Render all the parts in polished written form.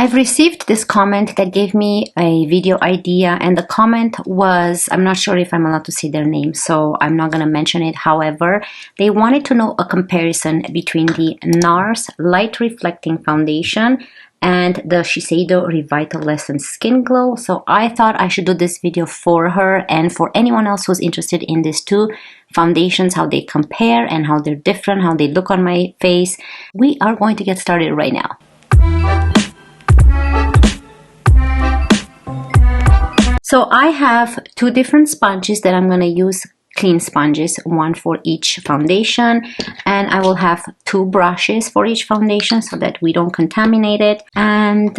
I've received this comment that gave me a video idea, and the comment was, I'm not sure if I'm allowed to say their name, so I'm not going to mention it. However, they wanted to know a comparison between the NARS Light Reflecting Foundation and the Shiseido Revitalessence Skin Glow. So I thought I should do this video for her and for anyone else who's interested in these two foundations, how they compare and how they're different, how they look on my face. We are going to get started right now. So I have two different sponges that I'm going to use, clean sponges, one for each foundation, and I will have two brushes for each foundation so that we don't contaminate it. And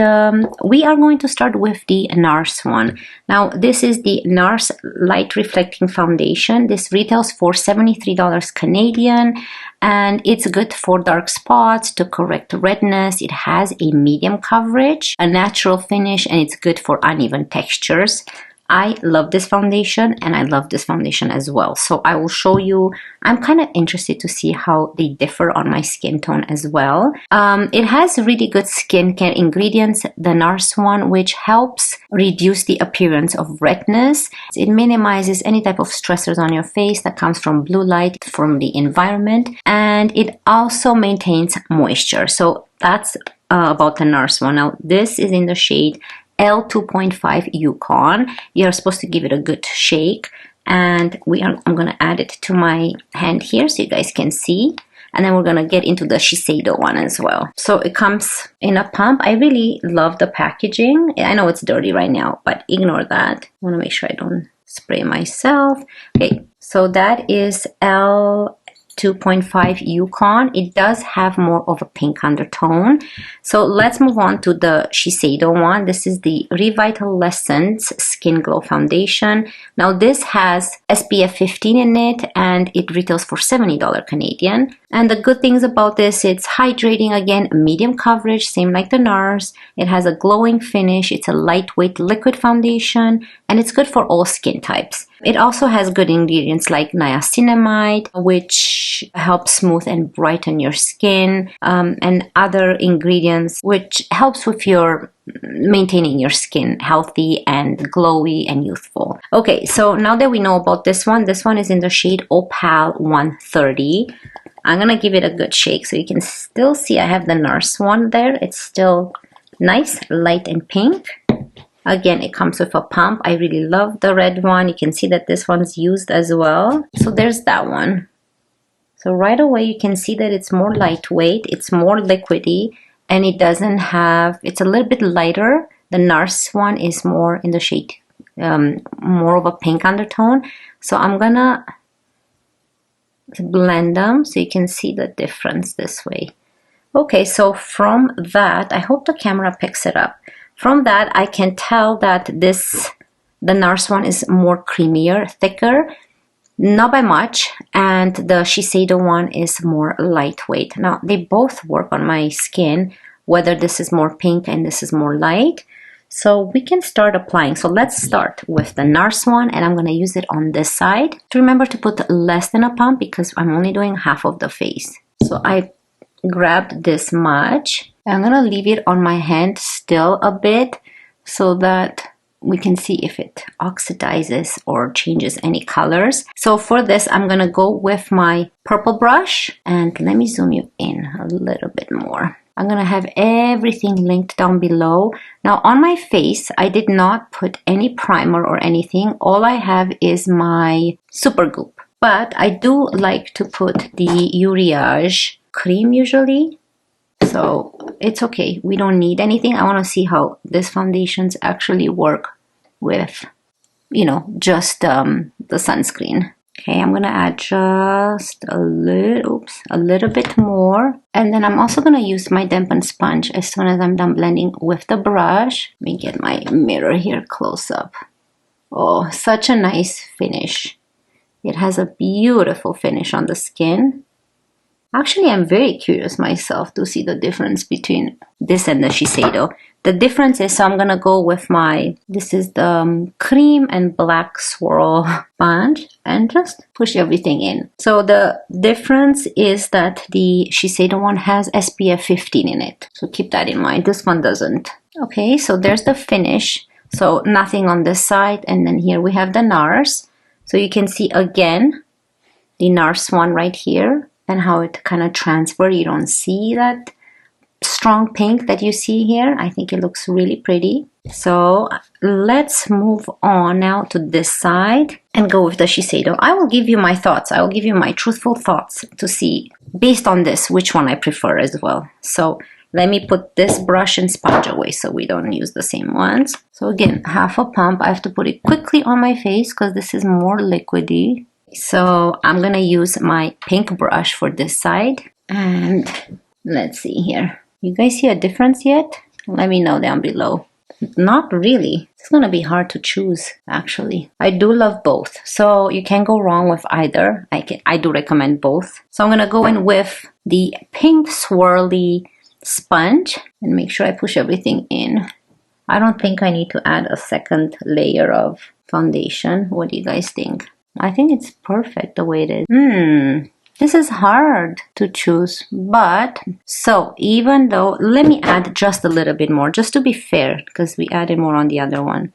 we are going to start with the NARS one. Now this is the NARS Light Reflecting Foundation. This retails for $73 Canadian, and it's good for dark spots, to correct redness. It has a medium coverage, a natural finish, and it's good for uneven textures. I love this foundation, and I love this foundation as well. So I will show you. I'm kind of interested to see how they differ on my skin tone as well. It has really good skincare ingredients, the NARS one, which helps reduce the appearance of redness. It minimizes any type of stressors on your face that comes from blue light from the environment, and it also maintains moisture. So that's about the NARS one. Now this is in the shade L2.5 Yukon. You're supposed to give it a good shake, and I'm going to add it to my hand here so you guys can see, and then we're going to get into the Shiseido one as well. So it comes in a pump. I really love the packaging. I know it's dirty right now, but ignore that. I want to make sure I don't spray myself. Okay, so that is L2.5 Yukon. It does have more of a pink undertone. So let's move on to the Shiseido one. This is the Revitalessence Skin Glow Foundation. Now this has SPF 15 in it, and it retails for $70 Canadian. And the good things about this, it's hydrating again, medium coverage, same like the NARS. It has a glowing finish. It's a lightweight liquid foundation, and it's good for all skin types. It also has good ingredients like niacinamide, which helps smooth and brighten your skin, and other ingredients which helps with your maintaining your skin healthy and glowy and youthful. Okay, so now that we know about this one is in the shade Opal 130. I'm gonna give it a good shake so you can still see I have the NARS one there. It's still nice, light and pink. Again, it comes with a pump. I really love the red one. You can see that this one's used as well. So there's that one. So right away you can see that it's more lightweight, it's more liquidy, and it doesn't have, it's a little bit lighter. The NARS one is more in the shade, more of a pink undertone. So I'm gonna blend them so you can see the difference this way. Okay, so from that, I hope the camera picks it up. From that, I can tell that the NARS one is more creamier, thicker, not by much, and the Shiseido one is more lightweight. Now, they both work on my skin, whether this is more pink and this is more light. So we can start applying. So let's start with the NARS one, and I'm going to use it on this side. Remember to put less than a pump because I'm only doing half of the face. So I grabbed this much. I'm going to leave it on my hand still a bit so that we can see if it oxidizes or changes any colors. So for this, I'm going to go with my purple brush, and let me zoom you in a little bit more. I'm going to have everything linked down below. Now on my face, I did not put any primer or anything. All I have is my Super Goop. But I do like to put the Uriage cream usually. So it's okay. We don't need anything. I want to see how these foundations actually work with, you know, just the sunscreen. Okay, I'm going to add just a little bit more. And then I'm also going to use my dampened sponge as soon as I'm done blending with the brush. Let me get my mirror here close up. Oh, such a nice finish. It has a beautiful finish on the skin. Actually, I'm very curious myself to see the difference between this and the Shiseido. The difference is, so I'm going to go with this is the cream and black swirl sponge, and just push everything in. So the difference is that the Shiseido one has SPF 15 in it. So keep that in mind. This one doesn't. Okay, so there's the finish. So nothing on this side, and then here we have the NARS. So you can see again the NARS one right here and how it kind of transfers. You don't see that strong pink that you see here. I think it looks really pretty. So let's move on now to this side and go with the Shiseido. I will give you my thoughts. I will give you my truthful thoughts to see, based on this, which one I prefer as well. So let me put this brush and sponge away so we don't use the same ones. So again, half a pump. I have to put it quickly on my face because this is more liquidy. So I'm gonna use my pink brush for this side. And let's see here. You guys see a difference yet? Let me know down below. Not really. It's gonna be hard to choose, actually. I do love both, so you can't go wrong with either. I do recommend both. So I'm gonna go in with the pink swirly sponge and make sure I push everything in. I don't think I need to add a second layer of foundation. What do you guys think? I think it's perfect the way it is. This is hard to choose, but so even though, let me add just a little bit more just to be fair, because we added more on the other one.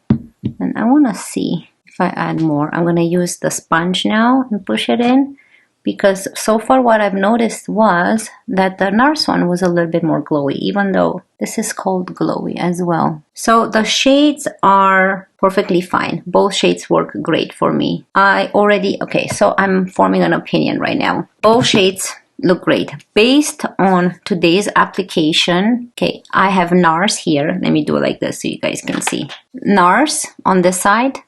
And I want to see if I add more. I'm going to use the sponge now and push it in, because so far what I've noticed was that the NARS one was a little bit more glowy, even though this is called glowy as well. So the shades are perfectly fine. Both shades work great for me. Okay, so I'm forming an opinion right now. Both shades look great. Based on today's application, okay, I have NARS here. Let me do it like this so you guys can see. NARS on this side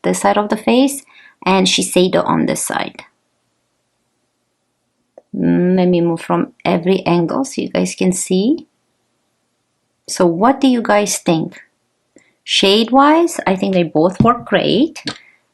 of the face, and Shiseido on this side. Let me move from every angle so you guys can see. So what do you guys think? Shade wise, I think they both work great.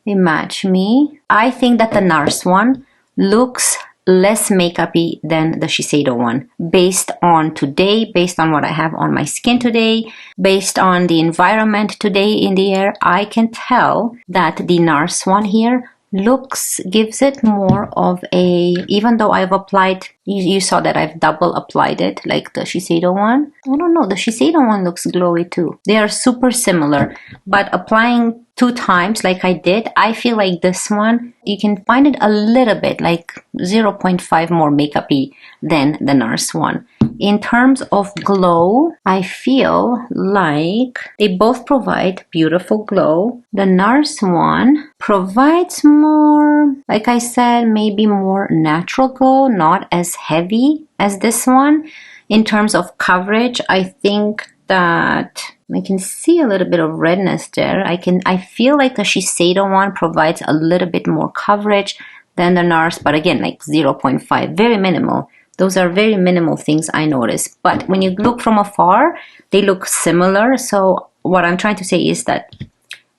They match me. I think that the NARS one looks less makeup-y than the Shiseido one. Based on today, based on what I have on my skin today, based on the environment today in the air, I can tell that the NARS one here gives it more of a, even though I've applied, you saw that I've double applied it like the Shiseido one. I don't know, the Shiseido one looks glowy too. They are super similar, but applying 2 times like I did, I feel like this one, you can find it a little bit like 0.5 more makeup-y than the NARS one. In terms of glow, I feel like they both provide beautiful glow. The NARS one provides more, like I said, maybe more natural glow, not as heavy as this one. In terms of coverage, I think that I can see a little bit of redness there. I feel like the Shiseido one provides a little bit more coverage than the NARS, but again, like 0.5, very minimal. Those are very minimal things I notice. But when you look from afar, they look similar. So what I'm trying to say is that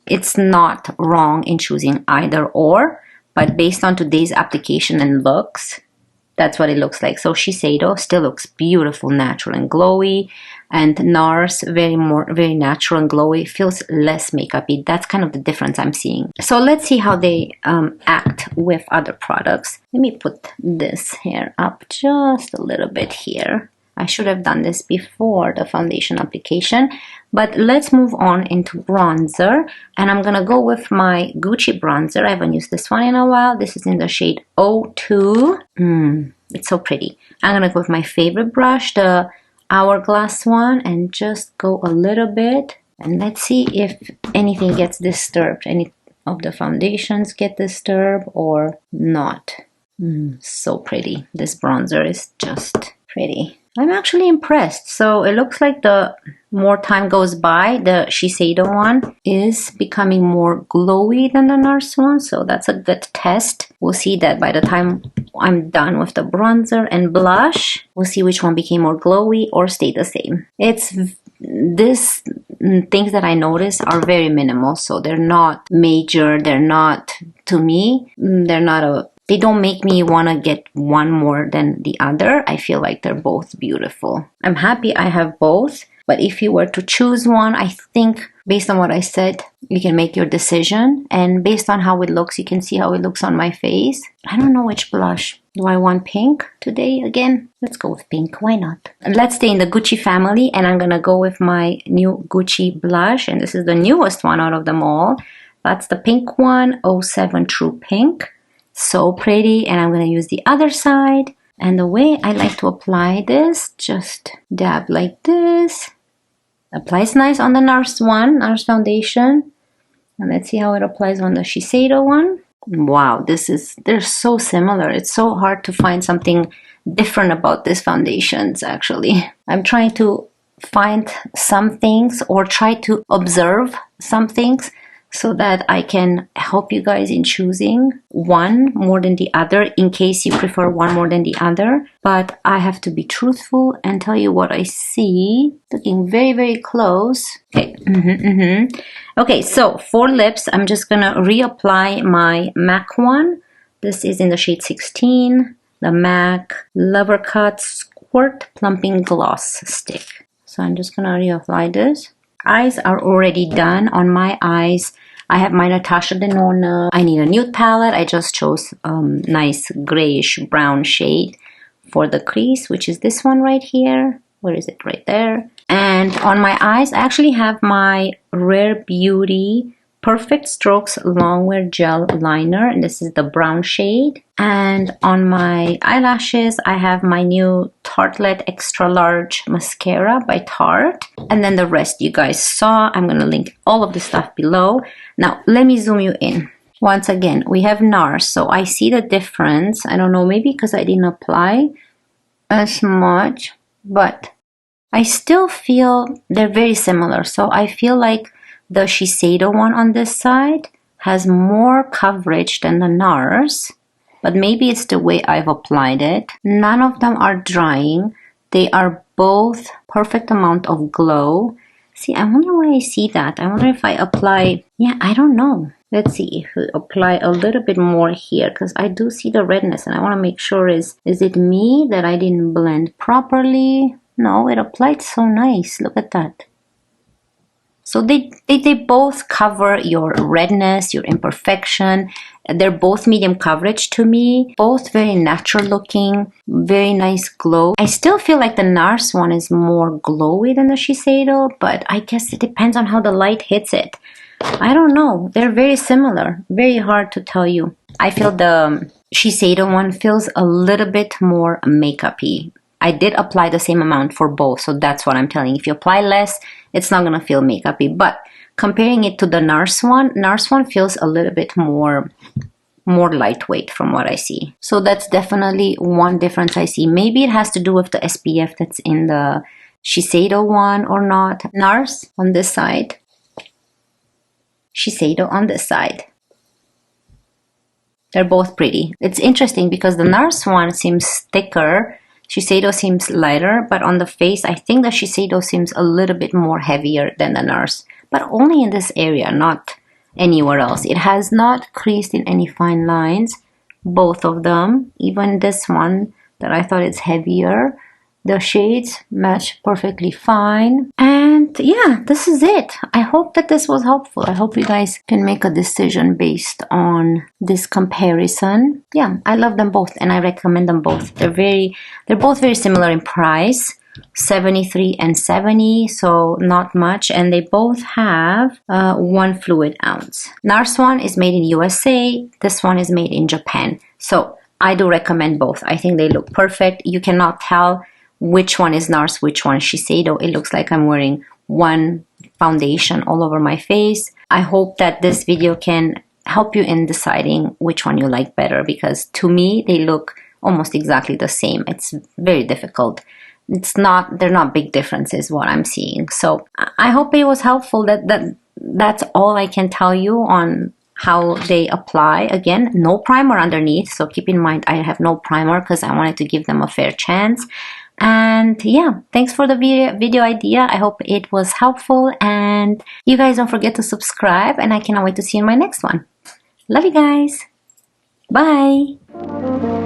it's not wrong in choosing either or, but based on today's application and looks, that's what it looks like. So Shiseido still looks beautiful, natural and glowy, and NARS very natural and glowy, feels less makeup-y. That's kind of the difference I'm seeing. So let's see how they act with other products. Let me put this hair up just a little bit here. I should have done this before the foundation application, but let's move on into bronzer, and I'm gonna go with my Gucci bronzer. I haven't used this one in a while. This is in the shade 02. It's so pretty. I'm gonna go with my favorite brush, the Hourglass one, and just go a little bit, and let's see if anything gets disturbed, any of the foundations get disturbed or not. So pretty. This bronzer is just pretty. I'm actually impressed. So it looks like the more time goes by, the Shiseido one is becoming more glowy than the NARS one. So that's a good test. We'll see that by the time I'm done with the bronzer and blush. We'll see which one became more glowy or stayed the same. Things that I notice are very minimal. So they're not major. They're not, to me, they don't make me want to get one more than the other. I feel like they're both beautiful. I'm happy I have both, but if you were to choose one, I think based on what I said, you can make your decision. And based on how it looks, you can see how it looks on my face. I don't know which blush. Do I want pink today again? Let's go with pink. Why not? Let's stay in the Gucci family, and I'm gonna go with my new Gucci blush. And this is the newest one out of them all. That's the pink one, 07 True Pink. So pretty. And I'm gonna use the other side. And the way I like to apply this, just dab like this. Applies nice on the NARS foundation. And let's see how it applies on the Shiseido one. Wow, they're so similar. It's so hard to find something different about these foundations, actually. I'm trying to find some things or try to observe some things so that I can help you guys in choosing one more than the other in case you prefer one more than the other. But I have to be truthful and tell you what I see. Looking very, very close. Okay. Okay, so for lips, I'm just gonna reapply my MAC one. This is in the shade 16, the MAC Lover Cut Squirt Plumping Gloss Stick. So I'm just gonna reapply this. Eyes are already done. On my eyes, I have my Natasha Denona. I need a nude palette. I just chose nice grayish brown shade for the crease, which is this one right here. Where is it? Right there. And on my eyes, I actually have my Rare Beauty Perfect Strokes Longwear Gel Liner, and this is the brown shade. And on my eyelashes, I have my new Tartelette Extra Large Mascara by Tarte. And then the rest you guys saw. I'm going to link all of the stuff below. Now, let me zoom you in. Once again, we have NARS, so I see the difference. I don't know, maybe because I didn't apply as much, but I still feel they're very similar. So I feel like the Shiseido one on this side has more coverage than the NARS, but maybe it's the way I've applied it. None of them are drying. They are both perfect amount of glow. See, I wonder why I see that. I wonder if I apply, yeah, I don't know. Let's see if we apply a little bit more here, because I do see the redness and I want to make sure is it me that I didn't blend properly? No, it applied so nice. Look at that. So they both cover your redness, your imperfection. They're both medium coverage to me. Both very natural looking, very nice glow. I still feel like the NARS one is more glowy than the Shiseido, but I guess it depends on how the light hits it. I don't know. They're very similar. Very hard to tell you. I feel the Shiseido one feels a little bit more makeup-y. I did apply the same amount for both, so that's what I'm telling you. If you apply less, it's not going to feel makeup-y. But comparing it to the NARS one feels a little bit more lightweight from what I see. So that's definitely one difference I see. Maybe it has to do with the SPF that's in the Shiseido one or not. NARS on this side. Shiseido on this side. They're both pretty. It's interesting because the NARS one seems thicker. Shiseido seems lighter, but on the face, I think the Shiseido seems a little bit more heavier than the NARS, but only in this area, not anywhere else. It has not creased in any fine lines, both of them. Even this one that I thought is heavier, the shades match perfectly fine. And yeah, this is it. I hope that this was helpful. I hope you guys can make a decision based on this comparison. Yeah, I love them both and I recommend them both. They're both very similar in price, $73 and $70, so not much. And they both have 1 fluid ounce. NARS one is made in USA. This one is made in Japan. So I do recommend both. I think they look perfect. You cannot tell which one is NARS, which one is Shiseido. It looks like I'm wearing one foundation all over my face. I hope that this video can help you in deciding which one you like better, because to me, they look almost exactly the same. It's very difficult. They're not big differences what I'm seeing. So I hope it was helpful. That's all I can tell you on how they apply. Again, no primer underneath. So keep in mind, I have no primer because I wanted to give them a fair chance. And yeah, thanks for the video idea. I hope it was helpful, and you guys don't forget to subscribe, and I cannot wait to see you in my next one. Love you guys. Bye.